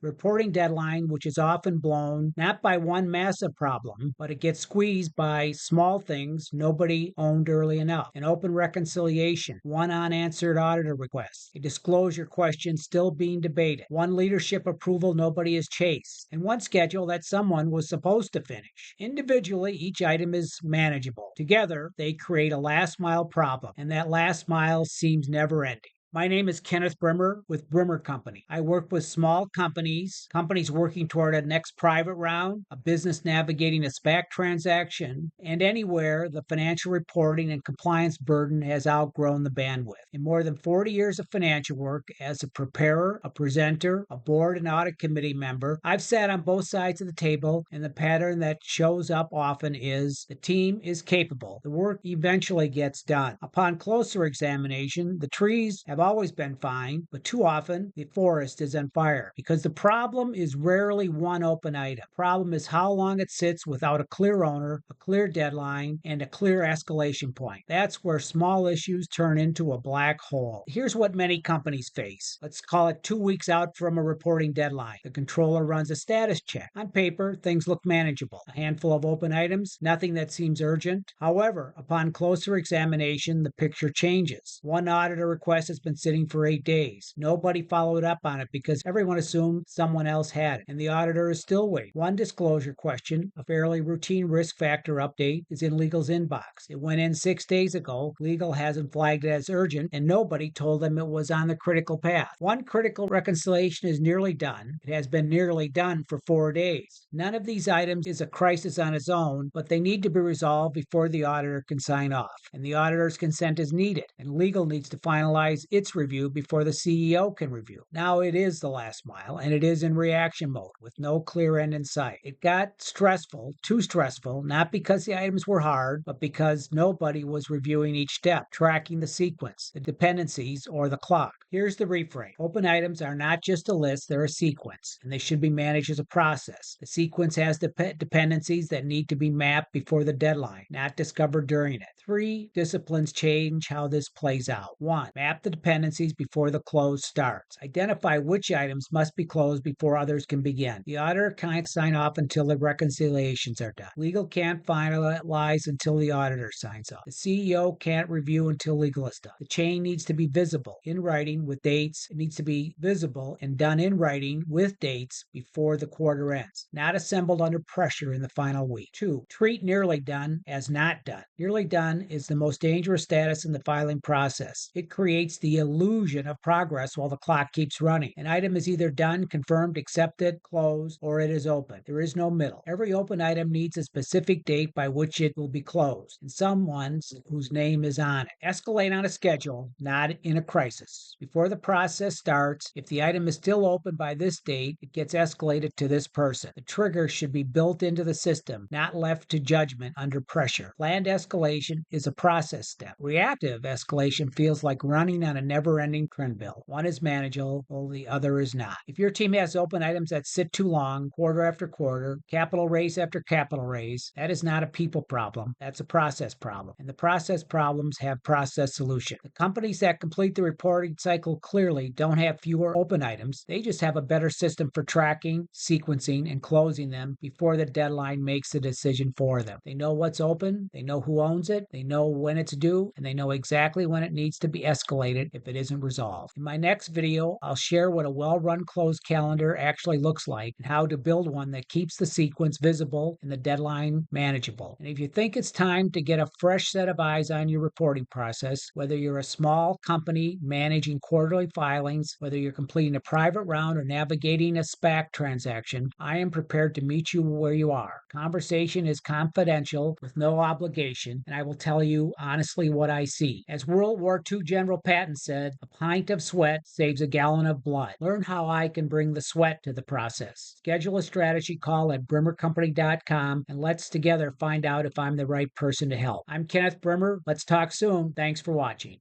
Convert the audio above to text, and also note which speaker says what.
Speaker 1: The reporting deadline, which is often blown not by one massive problem, but it gets squeezed by small things nobody owned early enough. An open reconciliation, one unanswered auditor request, a disclosure question still being debated, one leadership approval nobody has chased, and one schedule that someone was supposed to finish. Individually, each item is manageable. Together, they create a last mile problem, and that last mile seems never ending. My name is Kenneth Brimmer with Brimmer Company. I work with small companies working toward a next private round, a business navigating a SPAC transaction, and anywhere the financial reporting and compliance burden has outgrown the bandwidth. In more than 40 years of financial work as a preparer, a presenter, a board and audit committee member, I've sat on both sides of the table, and the pattern that shows up often is the team is capable. The work eventually gets done. Upon closer examination, the trees have always been fine, but too often the forest is on fire because the problem is rarely one open item. The problem is how long it sits without a clear owner, a clear deadline, and a clear escalation point. That's where small issues turn into a black hole. Here's what many companies face. Let's call it 2 weeks out from a reporting deadline. The controller runs a status check. On paper, things look manageable. A handful of open items, nothing that seems urgent. However, upon closer examination, the picture changes. One auditor request has been sitting for 8 days. Nobody followed up on it because everyone assumed someone else had it, and the auditor is still waiting. One disclosure question, a fairly routine risk factor update, is in legal's inbox. It went in 6 days ago. Legal hasn't flagged it as urgent, and nobody told them it was on the critical path. One critical reconciliation is nearly done. It has been nearly done for 4 days. None of these items is a crisis on its own, but they need to be resolved before the auditor can sign off. And the auditor's consent is needed, and legal needs to finalize its review before the CEO can review. Now it is the last mile, and it is in reaction mode with no clear end in sight. It got stressful, too stressful, not because the items were hard, but because nobody was reviewing each step, tracking the sequence, the dependencies, or the clock. Here's the reframe. Open items are not just a list, they're a sequence, and they should be managed as a process. The sequence has dependencies that need to be mapped before the deadline, not discovered during it. 3 disciplines change how this plays out. 1. Map the dependencies before the close starts. Identify which items must be closed before others can begin. The auditor can't sign off until the reconciliations are done. Legal can't finalize until the auditor signs off. The CEO can't review until legal is done. The chain needs to be visible in writing with dates. It needs to be visible and done in writing with dates before the quarter ends, not assembled under pressure in the final week. 2. Treat nearly done as not done. Nearly done is the most dangerous status in the filing process. It creates the illusion of progress while the clock keeps running. An item is either done, confirmed, accepted, closed, or it is open. There is no middle. Every open item needs a specific date by which it will be closed, and someone's whose name is on it. Escalate on a schedule, not in a crisis. Before the process starts, if the item is still open by this date, it gets escalated to this person. The trigger should be built into the system, not left to judgment under pressure. Planned escalation is a process step. Reactive escalation feels like running on a never-ending treadmill. One is manageable, the other is not. If your team has open items that sit too long, quarter after quarter, capital raise after capital raise, that is not a people problem. That's a process problem. And the process problems have process solutions. The companies that complete the reporting cycle clearly don't have fewer open items. They just have a better system for tracking, sequencing, and closing them before the deadline makes the decision for them. They know what's open, they know who owns it, they know when it's due, and they know exactly when it needs to be escalated if it isn't resolved. In my next video, I'll share what a well-run close calendar actually looks like and how to build one that keeps the sequence visible and the deadline manageable. And if you think it's time to get a fresh set of eyes on your reporting process, whether you're a small company managing quarterly filings, whether you're completing a private round or navigating a SPAC transaction, I am prepared to meet you where you are. Conversation is confidential with no obligation, and I will tell you honestly what I see. As World War II General Patton said, a pint of sweat saves a gallon of blood. Learn how I can bring the sweat to the process. Schedule a strategy call at brimmercompany.com, and let's together find out if I'm the right person to help. I'm Kenneth Brimmer. Let's talk soon. Thanks for watching.